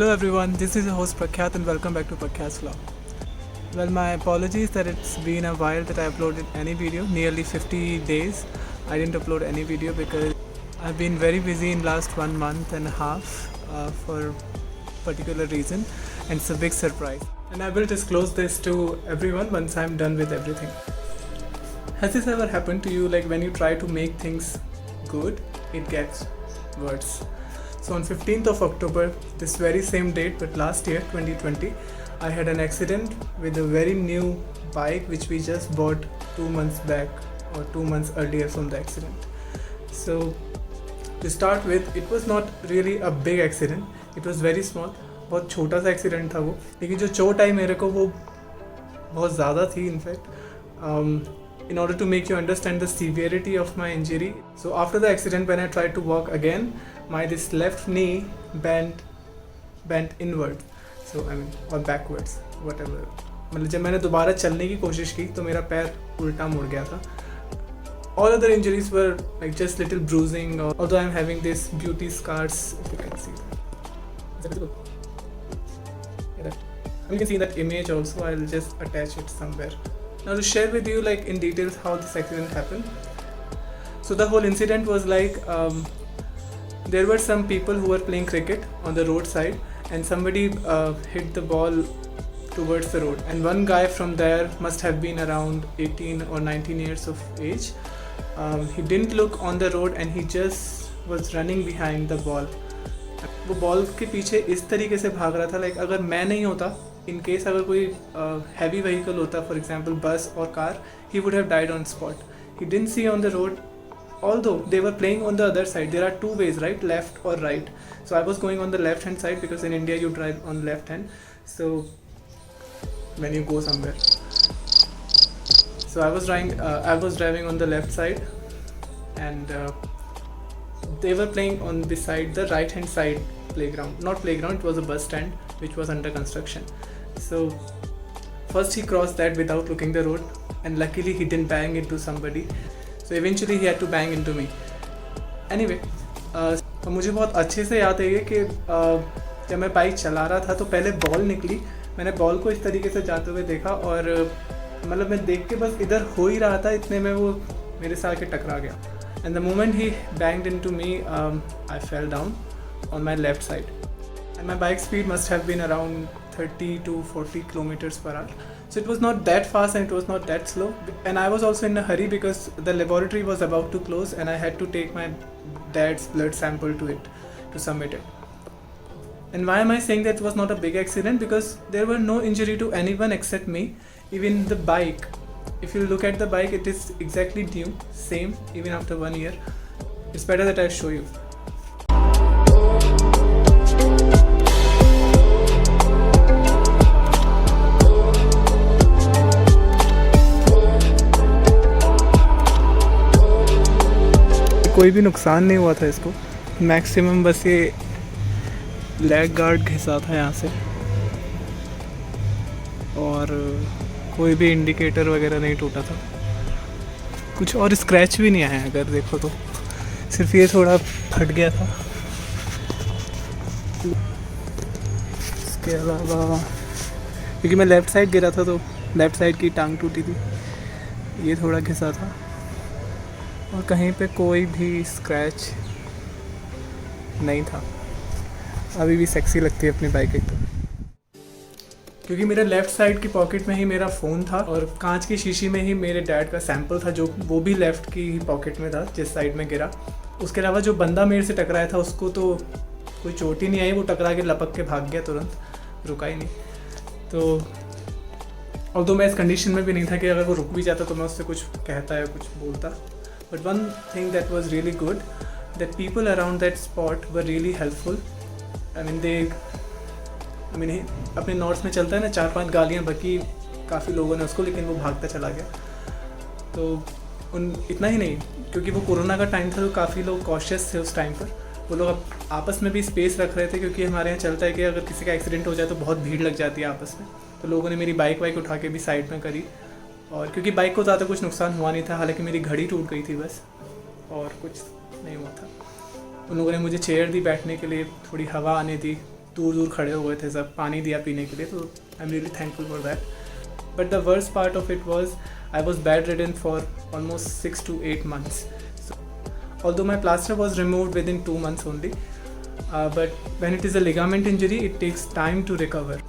Hello everyone, this is your host Prakhyat and welcome back to Prakhyat's Vlog. Well, my apologies that it's been a while that I uploaded any video. Nearly 50 days I didn't upload any video because I've been very busy in last 1 month and a half for particular reason, and it's a big surprise. And I will disclose this to everyone once I'm done with everything. Has this ever happened to you, like when you try to make things good, it gets worse? So on 15th of October, this very same date but last year 2020, I had an accident with a very new bike which we just bought 2 months back or 2 months earlier from the accident. So to start with, it was not really a big accident, it was very small. बहुत छोटा सा accident था वो, लेकिन जो चोट आई मेरे को वो बहुत ज़्यादा थी in fact. In order to make you understand the severity of my injury, so after the accident when I tried to walk again, this left knee bent inward, so I mean or backwards, whatever. मतलब जब मैंने दोबारा चलने की कोशिश की तो मेरा पैर उल्टा मुड़ गया था. All other injuries were like just little bruising, although I'm having this beauty scars, if you can see that. Is that visible? Yeah, you can see that image also. I'll just attach it somewhere. Now to share with you like in details how this accident happened. So the whole incident was like there were some people who were playing cricket on the roadside, and somebody hit the ball towards the road, and one guy from there must have been around 18 or 19 years of age. He didn't look on the road and he just was running behind the ball. वो ball के पीछे इस तरीके से भाग रहा था, like अगर मैं नहीं होता, इन केस अगर कोई हैवी व्हीकल होता, फॉर एग्जांपल बस और car, he would have died on spot. He didn't see on the road, although they were playing on the other side. There are two ways, right, left or right. So I was going on the left hand side because in India you drive on left hand, so when you go somewhere. So I was driving on the left side, and they were playing on beside the right hand side playground. Not playground, it was a bus stand which was under construction. So first he crossed that without looking the road, and luckily he didn't bang into somebody. So eventually he had to bang into me. Anyway, मुझे बहुत अच्छे से याद है कि जब मैं bike चला रहा था तो पहले बॉल निकली, मैंने बॉल को इस तरीके से जाते हुए देखा, और मतलब मैं देख के बस इधर हो ही रहा था, इतने में वो मेरे से आके टकरा गया. And the moment he banged into me, I fell down on my left side. And my bike speed must have been around 30 to 40 kilometers per hour. So it was not that fast and it was not that slow. And I was also in a hurry because the laboratory was about to close and I had to take my dad's blood sample to it to submit it. And why am I saying that it was not a big accident? Because there were no injury to anyone except me. Even the bike, if you look at the bike, it is exactly new, same, even after 1 year. It's better that I show you. कोई भी नुकसान नहीं हुआ था इसको, maximum बस ये leg guard घिसा था यहाँ से, और कोई भी इंडिकेटर वगैरह नहीं टूटा था, कुछ और स्क्रैच भी नहीं आया अगर देखो तो, सिर्फ ये थोड़ा फट गया था. इसके अलावा क्योंकि मैं लेफ़्ट साइड गिरा था तो लेफ़्ट साइड की टांग टूटी थी, ये थोड़ा घिसा था, और कहीं पे कोई भी स्क्रैच नहीं था. अभी भी सेक्सी लगती है अपनी बाइक एकदम, क्योंकि मेरे लेफ़्ट साइड की पॉकेट में ही मेरा फ़ोन था और कांच की शीशी में ही मेरे डैड का सैंपल था, जो वो भी लेफ़्ट की ही पॉकेट में था जिस साइड में गिरा. उसके अलावा जो बंदा मेरे से टकराया था उसको तो कोई चोट ही नहीं आई, वो टकरा के लपक के भाग गया, तुरंत रुका ही नहीं. तो और मैं इस कंडीशन में भी नहीं था कि अगर वो रुक भी जाता तो मैं उससे कुछ कहता या कुछ बोलता. But one thing that was really good, that people around that spot were really helpful. I mean अपने नॉर्थ में चलता है ना, 4-5 गालियाँ बकी काफ़ी लोगों ने उसको, लेकिन वो भागता चला गया. तो इतना ही नहीं, क्योंकि वो कोरोना का टाइम था तो काफ़ी लोग कॉशियस थे उस टाइम पर. वो लोग आपस में भी स्पेस रख रहे थे, क्योंकि हमारे यहाँ चलता है कि अगर किसी का एक्सीडेंट हो जाए तो बहुत भीड़ लग जाती है आपस में. तो लोगों ने मेरी बाइक उठा के भी साइड में करी, और क्योंकि बाइक को ज़्यादा कुछ नुकसान हुआ नहीं था, हालांकि मेरी घड़ी टूट गई थी बस, और कुछ नहीं हुआ था. उन लोगों ने मुझे चेयर दी बैठने के लिए, थोड़ी हवा आने दी, दूर दूर खड़े हुए थे सब, पानी दिया पीने के लिए, तो I am really thankful for that. But the worst part of it was I was bedridden for almost 6 to 8 months. So, although my plaster was removed within 2 months only, but when it is a ligament injury, it takes time to recover.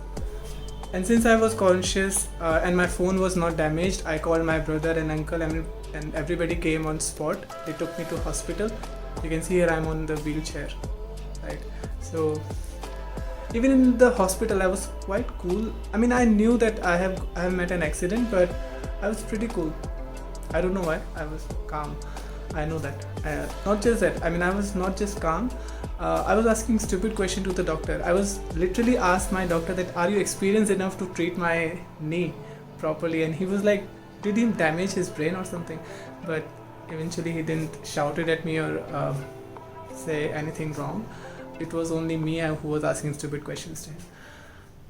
And since I was conscious and my phone was not damaged, I called my brother and uncle, and everybody came on spot. They took me to hospital. You can see here I'm on the wheelchair, right? So even in the hospital I was quite cool. I mean, I knew that I have met an accident, but I was pretty cool. I don't know why. I was calm. I know that. Not just that. I mean, I was not just calm. I was asking stupid question to the doctor. I was literally asked my doctor that, are you experienced enough to treat my knee properly? And he was like, did he damage his brain or something? But eventually he didn't shout it at me or say anything wrong. It was only me who was asking stupid questions to him.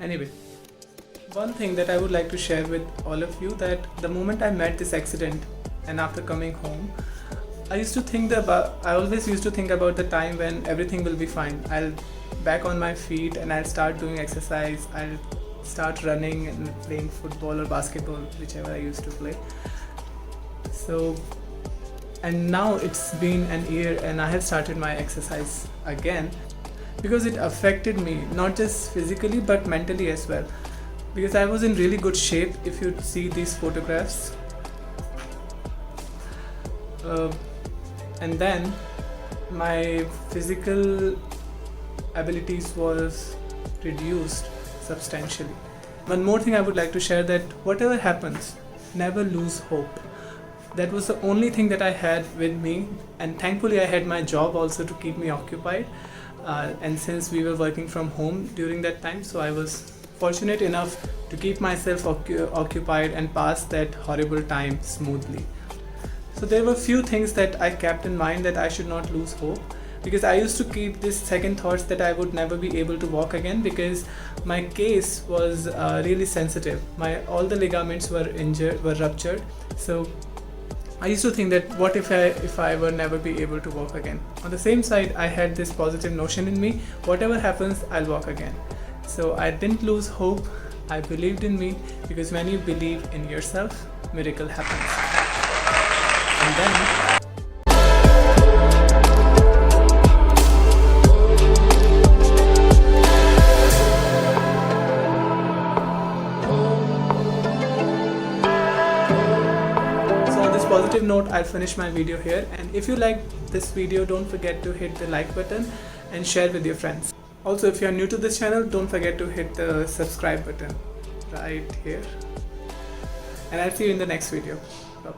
Anyway, one thing that I would like to share with all of you, that the moment I met this accident and after coming home, I always used to think about the time when everything will be fine. I'll back on my feet and I'll start doing exercise. I'll start running and playing football or basketball, whichever I used to play. So, and now it's been an year and I have started my exercise again, because it affected me not just physically but mentally as well, because I was in really good shape. If you see these photographs, and then my physical abilities was reduced substantially. One more thing I would like to share, that whatever happens, never lose hope. That was the only thing that I had with me, and thankfully I had my job also to keep me occupied, and since we were working from home during that time, so I was fortunate enough to keep myself occupied and pass that horrible time smoothly. So there were few things that I kept in mind, that I should not lose hope, because I used to keep this second thoughts that I would never be able to walk again, because my case was really sensitive. All the ligaments were ruptured. So I used to think that what if I were never be able to walk again. On the same side, I had this positive notion in me, whatever happens, I'll walk again. So I didn't lose hope. I believed in me, because when you believe in yourself, miracle happens. And then positive note, I'll finish my video here. And if you like this video, don't forget to hit the like button and share with your friends. Also, if you are new to this channel, don't forget to hit the subscribe button right here. And I'll see you in the next video. Bye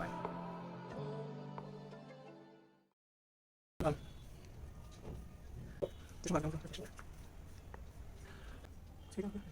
bye.